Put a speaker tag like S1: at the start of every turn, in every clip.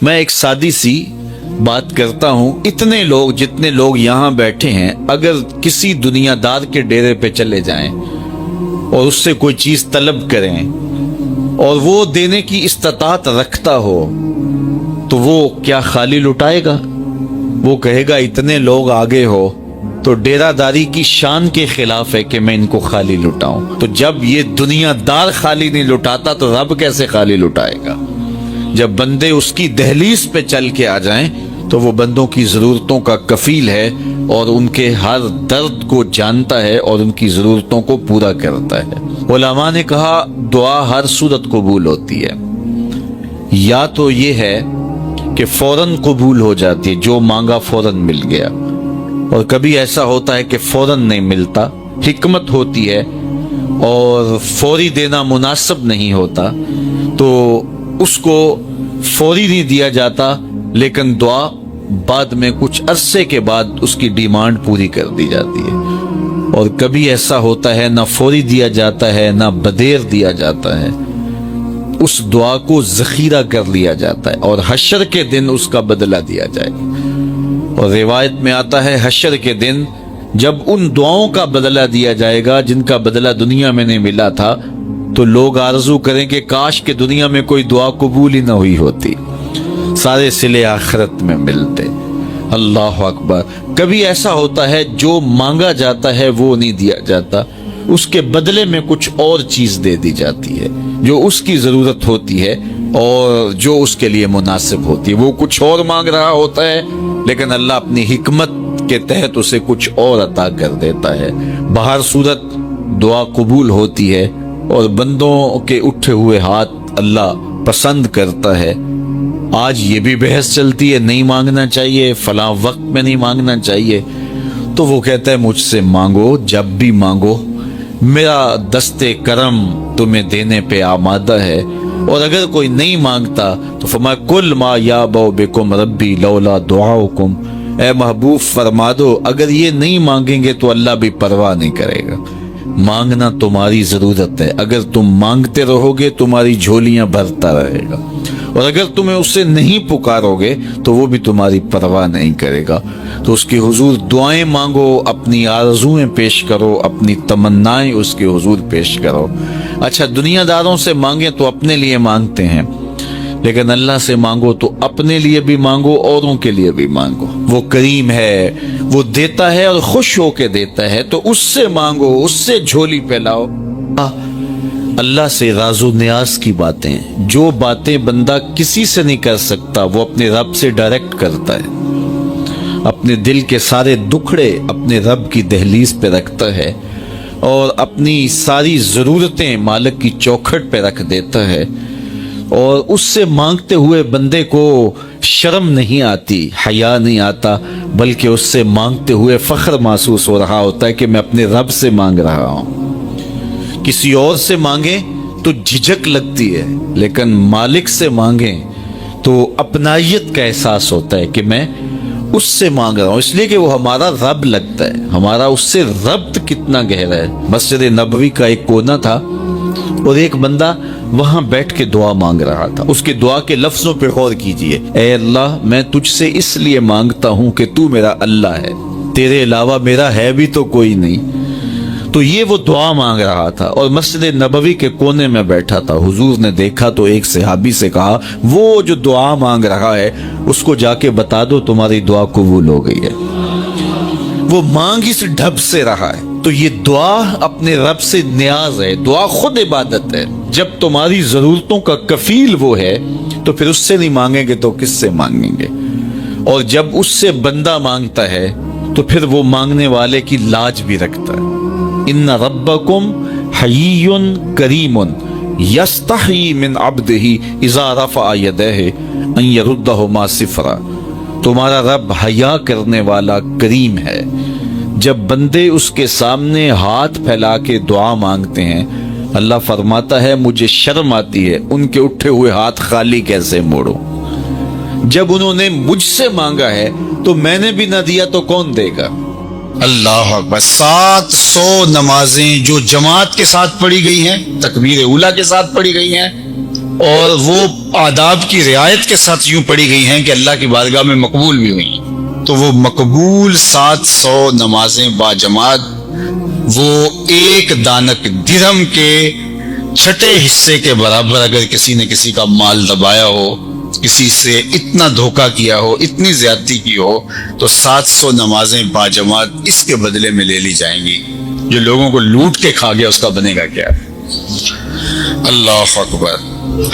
S1: میں ایک سادی سی بات کرتا ہوں، اتنے لوگ جتنے لوگ یہاں بیٹھے ہیں اگر کسی دنیا دار کے ڈیرے پہ چلے جائیں اور اس سے کوئی چیز طلب کریں اور وہ دینے کی استطاعت رکھتا ہو تو وہ کیا خالی لٹائے گا؟ وہ کہے گا اتنے لوگ آگے ہو تو ڈیرہ داری کی شان کے خلاف ہے کہ میں ان کو خالی لٹاؤں۔ تو جب یہ دنیا دار خالی نہیں لٹاتا تو رب کیسے خالی لٹائے گا؟ جب بندے اس کی دہلیز پہ چل کے آ جائیں تو وہ بندوں کی ضرورتوں کا کفیل ہے اور ان کے ہر درد کو جانتا ہے اور ان کی ضرورتوں کو پورا کرتا ہے۔ علماء نے کہا دعا ہر صورت قبول ہوتی ہے، یا تو یہ ہے کہ فوراً قبول ہو جاتی ہے، جو مانگا فوراً مل گیا، اور کبھی ایسا ہوتا ہے کہ فوراً نہیں ملتا، حکمت ہوتی ہے اور فوری دینا مناسب نہیں ہوتا تو اس کو فوری نہیں دیا جاتا، لیکن دعا بعد میں کچھ عرصے کے بعد اس کی ڈیمانڈ پوری کر دی جاتی ہے۔ اور کبھی ایسا ہوتا ہے نہ فوری دیا جاتا ہے نہ بدیر دیا جاتا ہے، اس دعا کو ذخیرہ کر لیا جاتا ہے اور حشر کے دن اس کا بدلہ دیا جائے گا۔ اور روایت میں آتا ہے حشر کے دن جب ان دعاؤں کا بدلہ دیا جائے گا جن کا بدلہ دنیا میں نہیں ملا تھا تو لوگ آرزو کریں کہ کاش کہ دنیا میں کوئی دعا قبول ہی نہ ہوئی ہوتی، سارے صلے آخرت میں ملتے۔ اللہ اکبر۔ کبھی ایسا ہوتا ہے جو مانگا جاتا ہے وہ نہیں دیا جاتا، اس کے بدلے میں کچھ اور چیز دے دی جاتی ہے جو اس کی ضرورت ہوتی ہے اور جو اس کے لیے مناسب ہوتی ہے۔ وہ کچھ اور مانگ رہا ہوتا ہے لیکن اللہ اپنی حکمت کے تحت اسے کچھ اور عطا کر دیتا ہے۔ بہر صورت دعا قبول ہوتی ہے اور بندوں کے اٹھے ہوئے ہاتھ اللہ پسند کرتا ہے۔ آج یہ بھی بحث چلتی ہے نہیں مانگنا چاہیے، فلاں وقت میں نہیں مانگنا چاہیے، تو وہ کہتا ہے مجھ سے مانگو جب بھی مانگو، میرا دست کرم تمہیں دینے پہ آمادہ ہے۔ اور اگر کوئی نہیں مانگتا تو فرمایا کل ما یابو بکم ربی لولا دعاؤکم، اے محبوب فرما دو اگر یہ نہیں مانگیں گے تو اللہ بھی پرواہ نہیں کرے گا۔ مانگنا تمہاری ضرورت ہے، اگر تم مانگتے رہو گے تمہاری جھولیاں بھرتا رہے گا، اور اگر تمہیں اس سے نہیں پکارو گے تو وہ بھی تمہاری پرواہ نہیں کرے گا۔ تو اس کے حضور دعائیں مانگو، اپنی آرزویں پیش کرو، اپنی تمنائیں اس کے حضور پیش کرو۔ اچھا دنیا داروں سے مانگیں تو اپنے لیے مانگتے ہیں، لیکن اللہ سے مانگو تو اپنے لیے بھی مانگو، اوروں کے لیے بھی مانگو۔ وہ کریم ہے، وہ دیتا ہے اور خوش ہو کے دیتا ہے، تو اس سے مانگو، اس سے جھولی پھیلاؤ۔ اللہ سے راز و نیاز کی باتیں، جو باتیں بندہ کسی سے نہیں کر سکتا وہ اپنے رب سے ڈائریکٹ کرتا ہے، اپنے دل کے سارے دکھڑے اپنے رب کی دہلیز پہ رکھتا ہے اور اپنی ساری ضرورتیں مالک کی چوکھٹ پہ رکھ دیتا ہے، اور اس سے مانگتے ہوئے بندے کو شرم نہیں آتی، حیا نہیں آتا، بلکہ اس سے مانگتے ہوئے فخر محسوس ہو رہا ہوتا ہے کہ میں اپنے رب سے مانگ رہا ہوں۔ کسی اور سے مانگیں تو جھجک لگتی ہے، لیکن مالک سے مانگیں تو اپنائیت کا احساس ہوتا ہے کہ میں اس سے مانگ رہا ہوں، اس لیے کہ وہ ہمارا رب لگتا ہے، ہمارا اس سے ربط کتنا گہرا ہے۔ مسجد نبوی کا ایک کونا تھا اور ایک بندہ وہاں بیٹھ کے دعا مانگ رہا تھا۔ اس کے دعا کے لفظوں پہ غور کیجئے، اے اللہ میں تجھ سے اس لیے مانگتا ہوں کہ تو میرا اللہ ہے، تیرے علاوہ میرا ہے بھی تو کوئی نہیں۔ تو یہ وہ دعا مانگ رہا تھا اور مسجد نبوی کے کونے میں بیٹھا تھا۔ حضور نے دیکھا تو ایک صحابی سے کہا وہ جو دعا مانگ رہا ہے اس کو جا کے بتا دو تمہاری دعا قبول ہو گئی ہے۔ وہ مانگ اس ڈھب سے رہا ہے۔ تو یہ دعا اپنے رب سے نیاز ہے، دعا خود عبادت ہے۔ جب تمہاری ضرورتوں کا کفیل وہ ہے تو پھر اس سے نہیں مانگیں گے تو کس سے مانگیں گے؟ اور جب اس سے بندہ مانگتا ہے تو پھر وہ مانگنے والے کی لاج بھی رکھتا ہے۔ ان ربکم حیی کریم یستحیی من عبدہ اذا رفع یدیہ ان یردہما صفرا۔ تمہارا رب حیا کرنے والا کریم ہے، جب بندے اس کے سامنے ہاتھ پھیلا کے دعا مانگتے ہیں اللہ فرماتا ہے مجھے شرم آتی ہے ان کے اٹھے ہوئے ہاتھ خالی کیسے موڑوں۔ جب انہوں نے مجھ سے مانگا ہے تو میں نے بھی نہ دیا تو کون دے گا؟ اللہ اکبر۔ 700 نمازیں جو جماعت کے ساتھ پڑھی گئی ہیں، تکبیر اولیٰ کے ساتھ پڑھی گئی ہیں، اور وہ آداب کی رعایت کے ساتھ یوں پڑھی گئی ہیں کہ اللہ کی بارگاہ میں مقبول بھی ہوئی ہیں، تو وہ مقبول 700 نمازیں باجماعت وہ ایک دانک درہم کے چھٹے حصے کے برابر اگر کسی نے کسی کا مال دبایا ہو، کسی سے اتنا دھوکہ کیا ہو، اتنی زیادتی کی ہو، تو 700 نمازیں باجماعت اس کے بدلے میں لے لی جائیں گی۔ جو لوگوں کو لوٹ کے کھا گیا اس کا بنے گا کیا؟ اللہ اکبر۔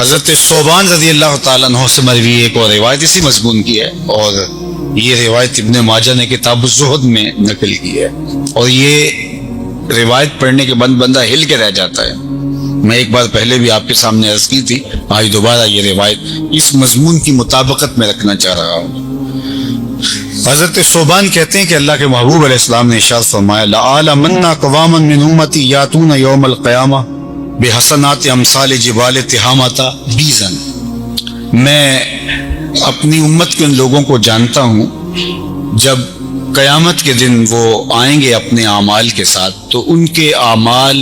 S1: حضرت صوبان رضی اللہ تعالیٰ عنہ سے مروی ایک اور روایت اسی مضمون کی ہے، اور یہ روایت ابن ماجہ نے کتاب الزہد میں نقل کی ہے، اور یہ روایت پڑھنے کے بعد بندہ ہل کے رہ جاتا ہے۔ میں ایک بار پہلے بھی آپ کے سامنے عرض کی تھی، آج دوبارہ یہ روایت اس مضمون کی مطابقت میں رکھنا چاہ رہا ہوں۔ حضرت صوبان کہتے ہیں کہ اللہ کے محبوب علیہ السلام نے ارشاد فرمایا لَأَعْلَمَنَّ قَوَامًا مِّنْ أُمَّتِي يَأْتُونَ يَوْمَ الْقِيَامَةِ بِحَسَنَاتِ أَمْثَالِ جِبَالِ تِہَامَةَ بِيزًا، میں اپنی امت کے ان لوگوں کو جانتا ہوں جب قیامت کے دن وہ آئیں گے اپنے اعمال کے ساتھ تو ان کے اعمال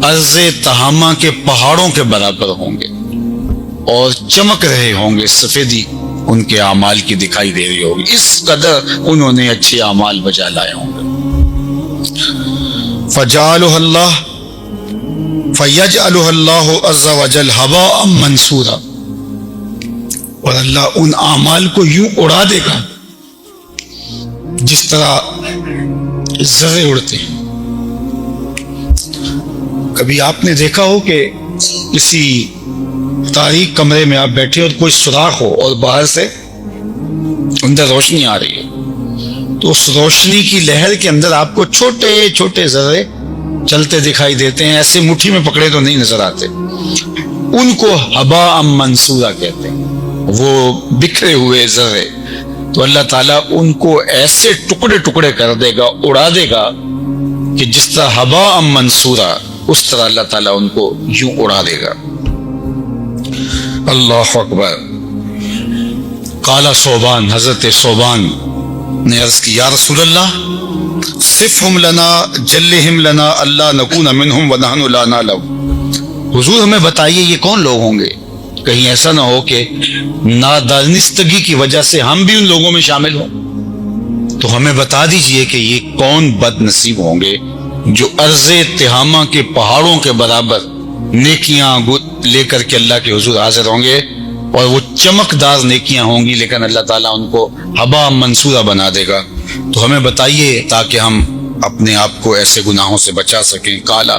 S1: ارض تہامہ کے پہاڑوں کے برابر ہوں گے اور چمک رہے ہوں گے، سفیدی ان کے اعمال کی دکھائی دے رہی ہوگی، اس قدر انہوں نے اچھے اعمال بجا لائے ہوں گے۔ فَجَعَلُهَا اللَّهُ فَيَجْعَلُهَا اللَّهُ عَزَّ وَجَلَّ هَبَاءً مَنْثُورًا، اور اللہ ان اعمال کو یوں اڑا دے گا جس طرح ذرے اڑتے ہیں۔ کبھی آپ نے دیکھا ہو کہ کسی تاریک کمرے میں آپ بیٹھے اور کوئی سوراخ ہو اور باہر سے اندر روشنی آ رہی ہے، تو اس روشنی کی لہر کے اندر آپ کو چھوٹے چھوٹے ذرے چلتے دکھائی دیتے ہیں، ایسے مٹھی میں پکڑے تو نہیں نظر آتے، ان کو ہباء منصورا کہتے ہیں، وہ بکھرے ہوئے ذرے۔ تو اللہ تعالیٰ ان کو ایسے ٹکڑے ٹکڑے کر دے گا، اڑا دے گا کہ جس طرح ہباء منصورا اس طرح اللہ تعالیٰ ان کو یوں اڑا دے گا۔ اللہ اکبر۔ قال صوبان، حضرت صوبان نے عرض کی یا رسول اللہ صفہم لنا جلہم لنا اللہ نکون منہم ونحن لا نعلم، حضور ہمیں بتائیے یہ کون لوگ ہوں گے، کہیں ایسا نہ ہو کہ نادانستگی کی وجہ سے ہم بھی ان لوگوں میں شامل ہوں، تو ہمیں بتا دیجئے کہ یہ کون بد نصیب ہوں گے جو ارض تہامہ کے پہاڑوں کے برابر نیکیاں لے کر کے اللہ کے حضور حاضر ہوں گے، اور وہ چمکدار نیکیاں ہوں گی لیکن اللہ تعالیٰ ان کو ہباء منصورا بنا دے گا، تو ہمیں بتائیے تاکہ ہم اپنے آپ کو ایسے گناہوں سے بچا سکیں۔ کالا،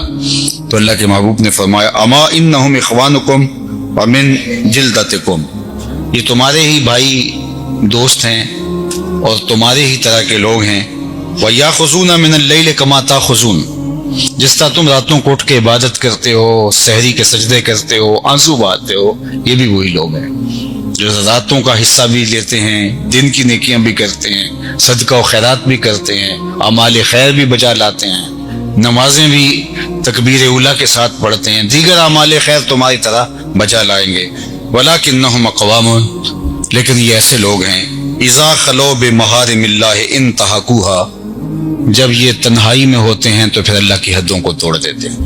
S1: تو اللہ کے محبوب نے فرمایا اما انہم اخوانکم ومن جلدتکم، یہ تمہارے ہی بھائی دوست ہیں اور تمہارے ہی طرح کے لوگ ہیں۔ وَيَأْخُذُونَ مِنَ اللَّيْلِ كَمَا تَأْخُذُونَ، جس طرح تم راتوں کو اٹھ کے عبادت کرتے ہو، سحری کے سجدے کرتے ہو، آنسو بہاتے ہو، یہ بھی وہی لوگ ہیں جو راتوں کا حصہ بھی لیتے ہیں، دن کی نیکیاں بھی کرتے ہیں، صدقہ و خیرات بھی کرتے ہیں، اعمال خیر بھی بجا لاتے ہیں، نمازیں بھی تکبیر اولیٰ کے ساتھ پڑھتے ہیں، دیگر اعمال خیر تمہاری طرح بجا لائیں گے۔ وَلَكِنَّهُمْ أَقْوَامٌ، لیکن یہ ایسے لوگ ہیں اِذَا خَلَوْا بِمَحَارِمِ اللَّهِ انْتَهَكُوهَا، جب یہ تنہائی میں ہوتے ہیں تو پھر اللہ کی حدوں کو توڑ دیتے ہیں،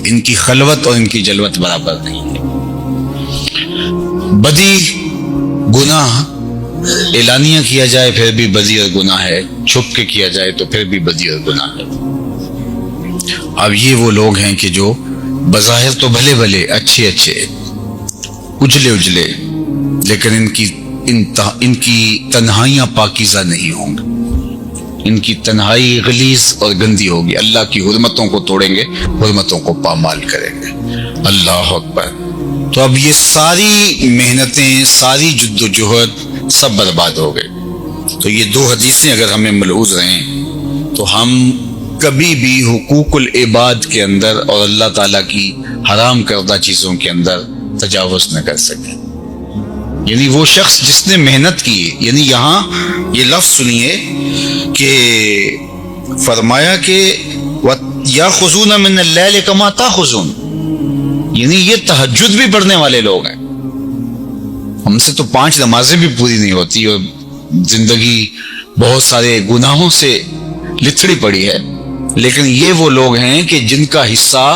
S1: ان کی خلوت اور ان کی جلوت برابر نہیں ہے۔ بدی گناہ اعلانیہ کیا جائے پھر بھی بدی اور گناہ ہے، چھپ کے کیا جائے تو پھر بھی بدی اور گناہ ہے۔ اب یہ وہ لوگ ہیں کہ جو بظاہر تو بھلے بھلے اچھے اچھے اجلے اجلے، لیکن ان کی تنہائیاں پاکیزہ نہیں ہوں گی، ان کی تنہائی غلیظ اور گندی ہوگی، اللہ کی حرمتوں کو توڑیں گے، حرمتوں کو پامال کریں گے۔ اللہ اکبر۔ تو اب یہ ساری محنتیں، ساری جد و جہد سب برباد ہو گئے۔ تو یہ دو حدیثیں اگر ہمیں ملحوظ رہیں تو ہم کبھی بھی حقوق العباد کے اندر اور اللہ تعالیٰ کی حرام کردہ چیزوں کے اندر تجاوز نہ کر سکیں۔ یعنی وہ شخص جس نے محنت کی، یعنی یہاں یہ لفظ سنیے کہ فرمایا کہ یاخذون من اللیل کما تاخذون، یعنی یہ تہجد بھی پڑھنے والے لوگ ہیں۔ ہم سے تو 5 نمازیں بھی پوری نہیں ہوتی اور زندگی بہت سارے گناہوں سے لتھڑی پڑی ہے، لیکن یہ وہ لوگ ہیں کہ جن کا حصہ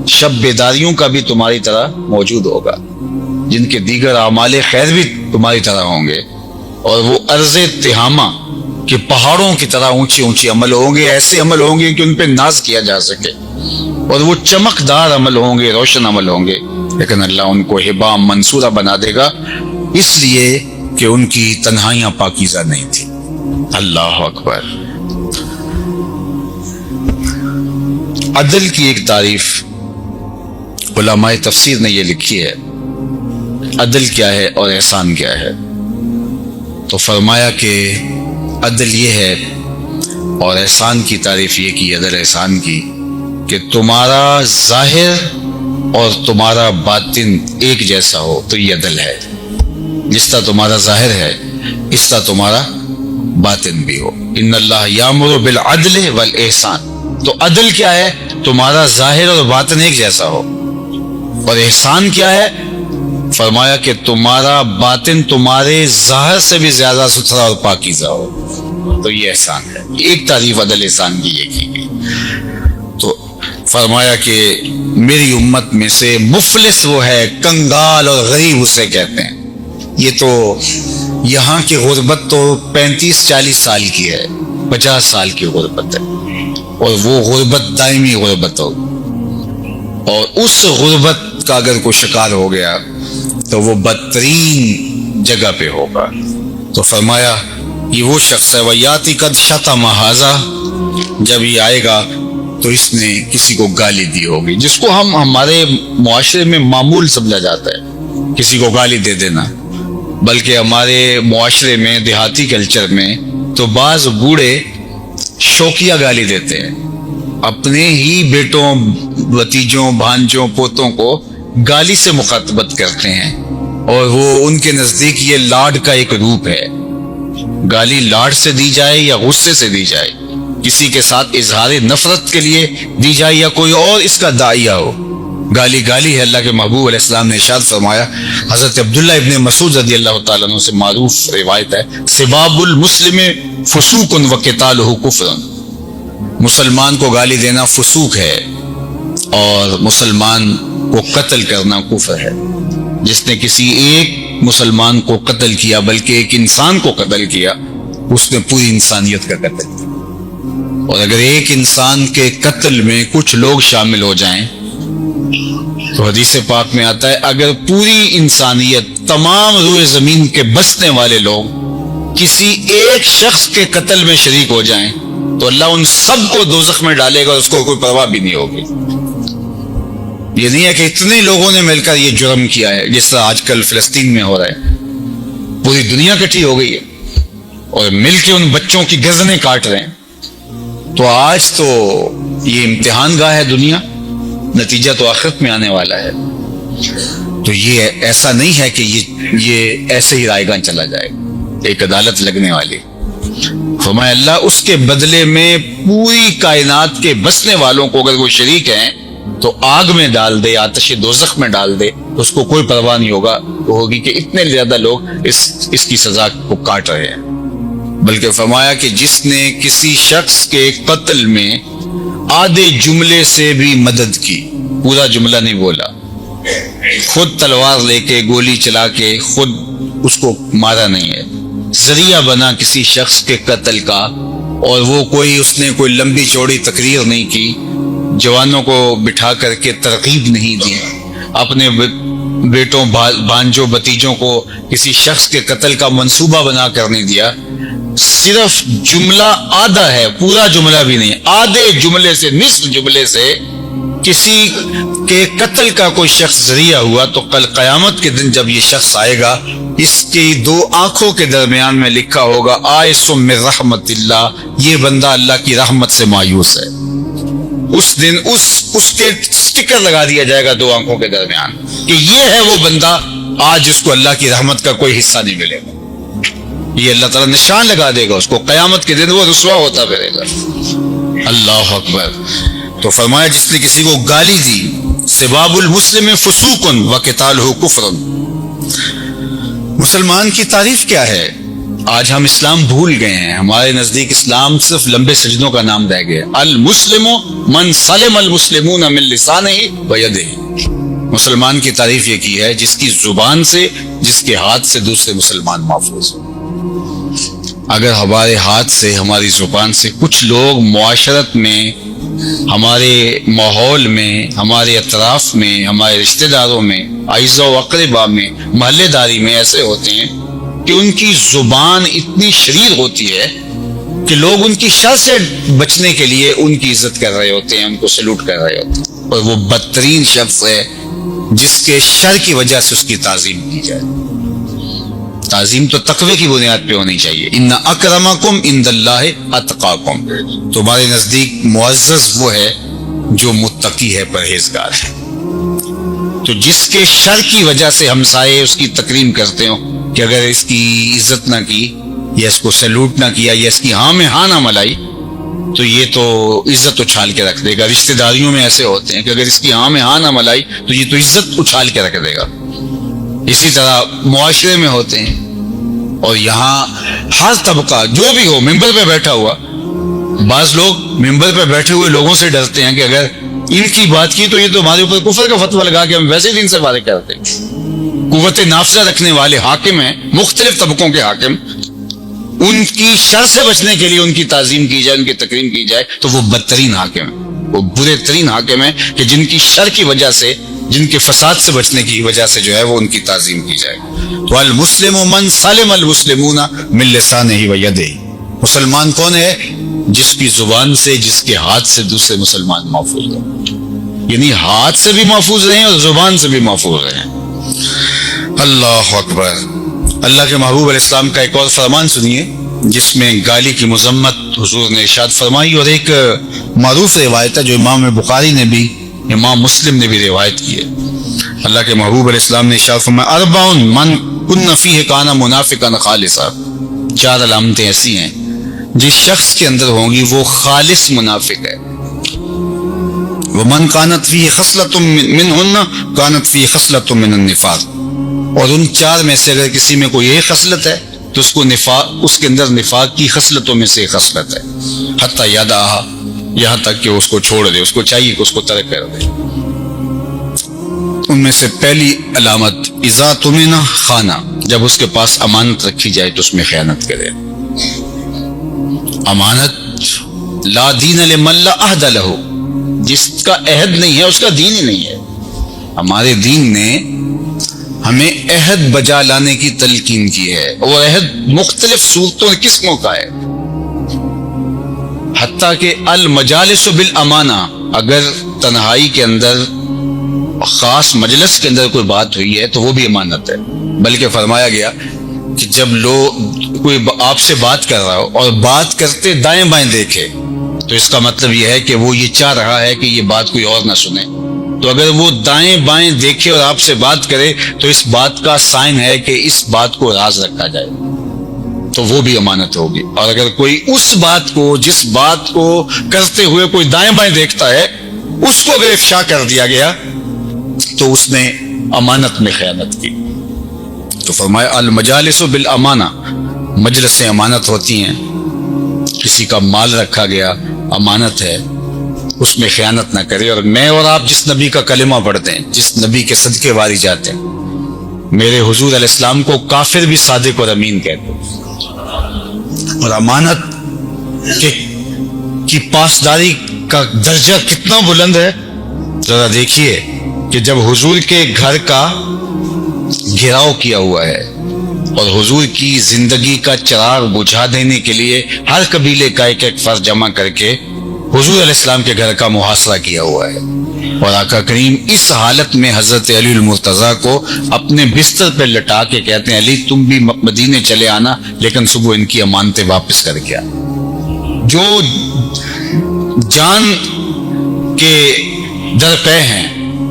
S1: شب بیداریوں کا بھی تمہاری طرح موجود ہوگا، جن کے دیگر اعمال خیر بھی تمہاری طرح ہوں گے، اور وہ ارض تہامہ کہ پہاڑوں کی طرح اونچے اونچے عمل ہوں گے، ایسے عمل ہوں گے کہ ان پہ ناز کیا جا سکے، اور وہ چمکدار عمل ہوں گے، روشن عمل ہوں گے، لیکن اللہ ان کو ہبا منصورہ بنا دے گا، اس لیے کہ ان کی تنہائیاں پاکیزہ نہیں تھی۔ اللہ اکبر۔ عدل کی ایک تعریف علماء تفسیر نے یہ لکھی ہے، عدل کیا ہے اور احسان کیا ہے؟ تو فرمایا کہ عدل یہ ہے اور احسان کی تعریف یہ کی، عدل احسان کی، کہ تمہارا ظاہر اور تمہارا باطن ایک جیسا ہو تو یہ عدل ہے، جس طرح تمہارا ظاہر ہے اس طرح تمہارا باطن بھی ہو۔ ان اللہ یامر بالعدل والاحسان، تو عدل کیا ہے؟ تمہارا ظاہر اور باطن ایک جیسا ہو، اور احسان کیا ہے؟ فرمایا کہ تمہارا باطن تمہارے ظاہر سے بھی زیادہ ستھرا اور پاکیزہ ہو، تو یہ احسان ہے۔ ایک تعریف عدل احسان کی یہ کی گئی۔ تو فرمایا کہ میری امت میں سے مفلس وہ ہے، کنگال اور غریب اسے کہتے ہیں۔ یہ تو یہاں کی غربت تو 35-40 سال کی ہے، 50 سال کی غربت ہے، اور وہ غربت دائمی غربت ہو، اور اس غربت کا اگر کوئی شکار ہو گیا تو وہ بدترین جگہ پہ ہوگا۔ تو فرمایا یہ وہ شخص ہے وَيَاتِ قَدْ شَتَمَ هَذَا، جب یہ آئے گا تو اس نے کسی کو گالی دی ہوگی، جس کو ہم ہمارے معاشرے میں معمول سمجھا جاتا ہے کسی کو گالی دے دینا، بلکہ ہمارے معاشرے میں دیہاتی کلچر میں تو بعض بوڑھے شوقیہ گالی دیتے ہیں، اپنے ہی بیٹوں، بھتیجوں، بھانجوں، پوتوں کو گالی سے مخاطبت کرتے ہیں، اور وہ ان کے نزدیک یہ لاڈ کا ایک روپ ہے۔ گالی لاڈ سے دی جائے یا غصے سے دی جائے، کسی کے ساتھ اظہار نفرت کے لیے دی جائے یا کوئی اور اس کا داعیہ ہو، گالی گالی ہے۔ اللہ کے محبوب علیہ السلام نے ارشاد فرمایا، حضرت عبداللہ ابن مسعود رضی اللہ تعالیٰ عنہ سے معروف روایت ہے، سباب المسلم فسوق وقتالہ کفر، مسلمان کو گالی دینا فسوق ہے اور مسلمان کو قتل کرنا کفر ہے۔ جس نے کسی ایک مسلمان کو قتل کیا، بلکہ ایک انسان کو قتل کیا، اس نے پوری انسانیت کا قتل کیا۔ اور اگر ایک انسان کے قتل میں کچھ لوگ شامل ہو جائیں تو حدیث پاک میں آتا ہے اگر پوری انسانیت، تمام روئے زمین کے بسنے والے لوگ کسی ایک شخص کے قتل میں شریک ہو جائیں تو اللہ ان سب کو دوزخ میں ڈالے گا، اس کو کوئی پرواہ بھی نہیں ہوگی۔ یہ نہیں ہے کہ اتنے لوگوں نے مل کر یہ جرم کیا ہے، جس طرح آج کل فلسطین میں ہو رہا ہے، پوری دنیا کٹھی ہو گئی ہے اور مل کے ان بچوں کی گردنیں کاٹ رہے ہیں۔ تو آج تو یہ امتحان گاہ ہے دنیا، نتیجہ تو آخرت میں آنے والا ہے۔ تو یہ ایسا نہیں ہے کہ یہ ایسے ہی رائے گاں چلا جائے گا، ایک عدالت لگنے والی۔ فرمایا اللہ اس کے بدلے میں پوری کائنات کے بسنے والوں کو اگر وہ شریک ہیں تو آگ میں ڈال دے، آتش دوزخ میں ڈال دے، اس کو کوئی پرواہ نہیں ہوگی کہ اتنے زیادہ لوگ اس کی سزا کو کاٹ رہے ہیں۔ بلکہ فرمایا کہ جس نے کسی شخص کے قتل میں آدھے جملے سے بھی مدد کی، پورا جملہ نہیں بولا، خود تلوار لے کے گولی چلا کے خود اس کو مارا نہیں ہے، ذریعہ بنا کسی شخص کے قتل کا، اور وہ اس نے کوئی لمبی چوڑی تقریر نہیں کی، جوانوں کو بٹھا کر کے ترغیب نہیں دی، اپنے بیٹوں، بھانجوں، بھتیجوں کو کسی شخص کے قتل کا منصوبہ بنا کر نہیں دیا، صرف جملہ آدھا ہے، پورا جملہ بھی نہیں، آدھے جملے سے، نصف جملے سے کسی کے قتل کا کوئی شخص ذریعہ ہوا تو کل قیامت کے دن جب یہ شخص آئے گا، اس کی دو آنکھوں کے درمیان میں لکھا ہوگا آئس من رحمت اللہ، یہ بندہ اللہ کی رحمت سے مایوس ہے۔ اس دن اس کے سٹکر لگا دیا جائے گا دو آنکھوں کے درمیان کہ یہ ہے وہ بندہ آج اس کو اللہ کی رحمت کا کوئی حصہ نہیں ملے گا، یہ اللہ تعالیٰ نشان لگا دے گا اس کو، قیامت کے دن وہ رسوا ہوتا پھرے گا۔ اللہ اکبر۔ تو فرمایا جس نے کسی کو گالی دی، سباب المسلم فسوق وقتالہ کفر، مسلمان کی تعریف کیا ہے؟
S2: آج ہم اسلام بھول گئے ہیں. ہمارے نزدیک اسلام صرف لمبے سجدوں کا نام رہ گیا. المسلم من سلم المسلمون من لسانه ويده. مسلمان کی تعریف یہ کی ہے جس کی زبان سے, جس کے ہاتھ سے دوسرے مسلمان محفوظ ہو. اگر ہمارے ہاتھ سے, ہماری زبان سے کچھ لوگ معاشرت میں, ہمارے ماحول میں, ہمارے اطراف میں, ہمارے رشتہ داروں میں, اعزاء و اقرباء میں, محلے داری میں ایسے ہوتے ہیں کہ ان کی زبان اتنی شریر ہوتی ہے کہ لوگ ان کی شر سے بچنے کے لیے ان کی عزت کر رہے ہوتے ہیں, ان کو سلوٹ کر رہے ہوتے ہیں, اور وہ بدترین شخص ہے جس کے شر کی وجہ سے اس کی تعظیم کی جائے. تعظیم تو تقوی کی بنیاد پہ ہونی چاہیے. ان اکرمکم عند اللہ اتقاکم. تمہارے نزدیک معزز وہ ہے جو متقی ہے, پرہیزگار ہے. تو جس کے شر کی وجہ سے ہمسائے اس کی تکریم کرتے ہو کہ اگر اس کی عزت نہ کی یا اس کو سیلوٹ نہ کیا یا اس کی ہاں میں ہاں نہ ملائی تو یہ تو عزت اچھال کے رکھ دے گا. رشتہ داریوں میں ایسے ہوتے ہیں کہ اگر اس کی ہاں میں ہاں نہ ملائی تو یہ تو عزت اچھال کے رکھ دے گا. اسی طرح معاشرے میں ہوتے ہیں, اور یہاں ہر طبقہ جو بھی ہو ممبر پہ بیٹھا ہوا, بعض لوگ ممبر پہ بیٹھے ہوئے لوگوں سے ڈرتے ہیں کہ اگر ان کی بات کی تو یہ تو ہمارے اوپر کفر کا فتویٰ لگا کے ہم ویسے دین سے فارغ کرتے ہیں. قوت نافذہ رکھنے والے حاکم ہیں, مختلف طبقوں کے حاکم, ان کی شر سے بچنے کے لیے ان کی تعظیم کی جائے, ان کی تکریم کی جائے تو وہ بدترین حاکم ہیں, وہ برے ترین حاکم ہیں کہ جن کی شر کی وجہ سے, جن کے فساد سے بچنے کی وجہ سے جو ہے وہ ان کی تعظیم کی جائے. والمسلم من سلم المسلمون من لسانه ويده. مسلمان کون ہے؟ جس کی زبان سے, جس کے ہاتھ سے دوسرے مسلمان محفوظ ہیں. یعنی ہاتھ سے بھی محفوظ رہیں اور زبان سے بھی محفوظ رہیں. اللہ اکبر. اللہ کے محبوب علیہ السلام کا ایک اور فرمان سنیے جس میں گالی کی مذمت حضور نے ارشاد فرمائی, اور ایک معروف روایت ہے جو امام بخاری نے بھی, امام مسلم نے بھی روایت کی ہے. اللہ کے محبوب علیہ السلام نے ارشاد فرمایا, اربع من کن فیہ کان منافقا خالصا. 4 علامتیں ایسی ہیں جس شخص کے اندر ہوں گی وہ خالص منافق ہے. ومن کانت فیہ خصلۃ منہن کانت فیہ خصلۃ من النفاق. اور ان 4 میں سے اگر کسی میں کوئی ایک خصلت ہے تو اس کو نفاق, اس کے اندر نفاق کی خصلتوں میں سے ایک خصلت ہے. حتی یدعھا, یہاں تک کہ اس کو چھوڑ دے, اس کو چاہیے کہ اس کو ترک کر دے. ان میں سے پہلی علامت اذا تمن خانہ, جب اس کے پاس امانت رکھی جائے تو اس میں خیانت کرے. امانت لا دین لمن لا عہد لہ, جس کا عہد نہیں ہے اس کا دین ہی نہیں ہے. ہمارے دین نے ہمیں عہد بجا لانے کی تلقین کی ہے, اور عہد مختلف صورتوں اور قسموں کا ہے. حتیٰ کہ المجالس بالامانہ, اگر تنہائی کے اندر خاص مجلس کے اندر کوئی بات ہوئی ہے تو وہ بھی امانت ہے. بلکہ فرمایا گیا کہ جب لوگ کوئی آپ سے بات کر رہا ہو اور بات کرتے دائیں بائیں دیکھے تو اس کا مطلب یہ ہے کہ وہ یہ چاہ رہا ہے کہ یہ بات کوئی اور نہ سنے. تو اگر وہ دائیں بائیں دیکھے اور آپ سے بات کرے تو اس بات کا سائن ہے کہ اس بات کو راز رکھا جائے, تو وہ بھی امانت ہوگی. اور اگر کوئی اس بات کو, جس بات کو کرتے ہوئے کوئی دائیں بائیں دیکھتا ہے, اس کو اگر افشا کر دیا گیا تو اس نے امانت میں خیانت کی. تو فرمایا المجالس بالامانہ, مجلسیں امانت ہوتی ہیں. کسی کا مال رکھا گیا امانت ہے, اس میں خیانت نہ کرے. اور میں اور آپ جس نبی کا کلمہ پڑھتے ہیں, جس نبی کے صدقے واری جاتے ہیں, میرے حضور علیہ السلام کو کافر بھی صادق اور امین کہتے ہیں. اور امانت کی پاسداری کا درجہ کتنا بلند ہے ذرا دیکھیے کہ جب حضور کے گھر کا گھیراؤ کیا ہوا ہے اور حضور کی زندگی کا چراغ بجھا دینے کے لیے ہر قبیلے کا ایک ایک فرد جمع کر کے حضور علیہ السلام کے گھر کا محاصرہ کیا ہوا ہے, اور آقا کریم اس حالت میں حضرت علی المرتضیٰ کو اپنے بستر پہ لٹا کے کہتے ہیں, علی تم بھی مدینے چلے آنا لیکن صبح ان کی امانتیں واپس کر کے آنا. جو جان کے در پہ ہیں,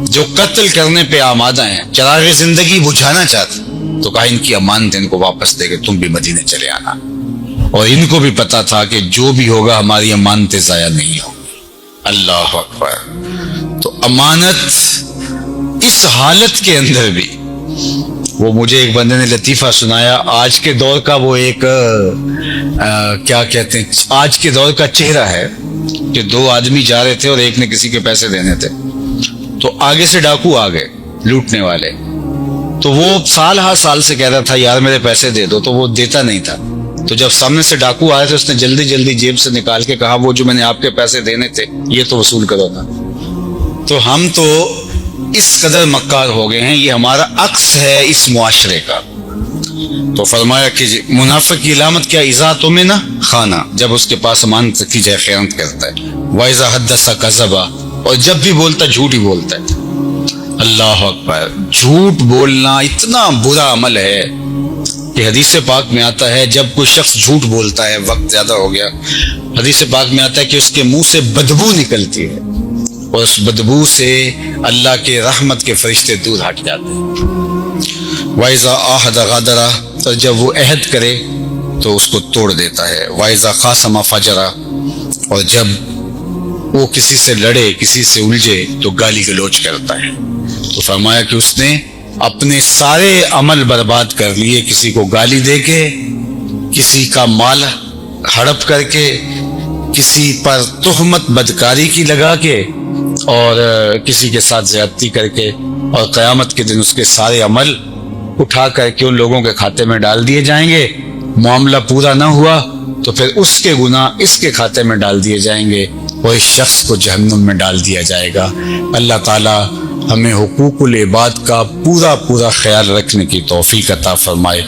S2: جو قتل کرنے پہ آمادہ ہیں, چراغ زندگی بجھانا چاہتے, تو کہا ان کی امانتیں ان کو واپس دے کے تم بھی مدینے چلے آنا. اور ان کو بھی پتا تھا کہ جو بھی ہوگا ہماری امانتیں ضائع نہیں ہوں. اللہ اکبر. تو امانت اس حالت کے اندر بھی وہ مجھے ایک بندے نے لطیفہ سنایا، آج کے دور کا وہ ایک کیا کہتے ہیں، آج کے دور کا چہرہ ہے کہ دو آدمی جا رہے تھے اور ایک نے کسی کے پیسے دینے تھے، تو آگے سے ڈاکو آ گئے لوٹنے والے، تو وہ سال ہر سال سے کہہ رہا تھا یار میرے پیسے دے دو، تو وہ دیتا نہیں تھا. تو جب سامنے سے ڈاکو آئے تھے اس نے جلدی جلدی جیب سے نکال کے کہا وہ جو میں نے آپ کے پیسے دینے تھے یہ تو وصول کرو نا. تو ہم تو اس قدر مکار ہو گئے ہیں، یہ ہمارا عکس ہے اس معاشرے کا. تو فرمایا کہ منافق کی علامت کیا، اذا تمنہ خانہ، جب اس کے پاس امانت رکھی جائے خیانت کرتا ہے، واذا حدث کذب، اور جب بھی بولتا جھوٹ ہی بولتا ہے. اللہ اکبر، جھوٹ بولنا اتنا برا عمل ہے کہ حدیث پاک میں آتا ہے جب کوئی شخص جھوٹ بولتا ہے، وقت زیادہ ہو گیا، حدیث پاک میں آتا ہے کہ اس کے منہ سے بدبو نکلتی ہے اور اس بدبو سے اللہ کے رحمت کے فرشتے دور ہٹ جاتے ہیں. وَإِذَا عَاهَدَ غَدَرَ، تو جب وہ عہد کرے تو اس کو توڑ دیتا ہے. وَإِذَا خَاصَمَ فَجَرَ، اور جب وہ کسی سے لڑے کسی سے الجھے تو گالی گلوچ کرتا ہے. تو فرمایا کہ اس نے اپنے سارے عمل برباد کر لیے، کسی کو گالی دے کے، کسی کا مال ہڑپ کر کے، کسی پر تہمت بدکاری کی لگا کے، اور کسی کے ساتھ زیادتی کر کے، اور قیامت کے دن اس کے سارے عمل اٹھا کر کے ان لوگوں کے کھاتے میں ڈال دیے جائیں گے. معاملہ پورا نہ ہوا تو پھر اس کے گناہ اس کے کھاتے میں ڈال دیے جائیں گے اور اس شخص کو جہنم میں ڈال دیا جائے گا. اللہ تعالی ہمیں حقوق العباد کا پورا خیال رکھنے کی توفیق عطا فرمائے.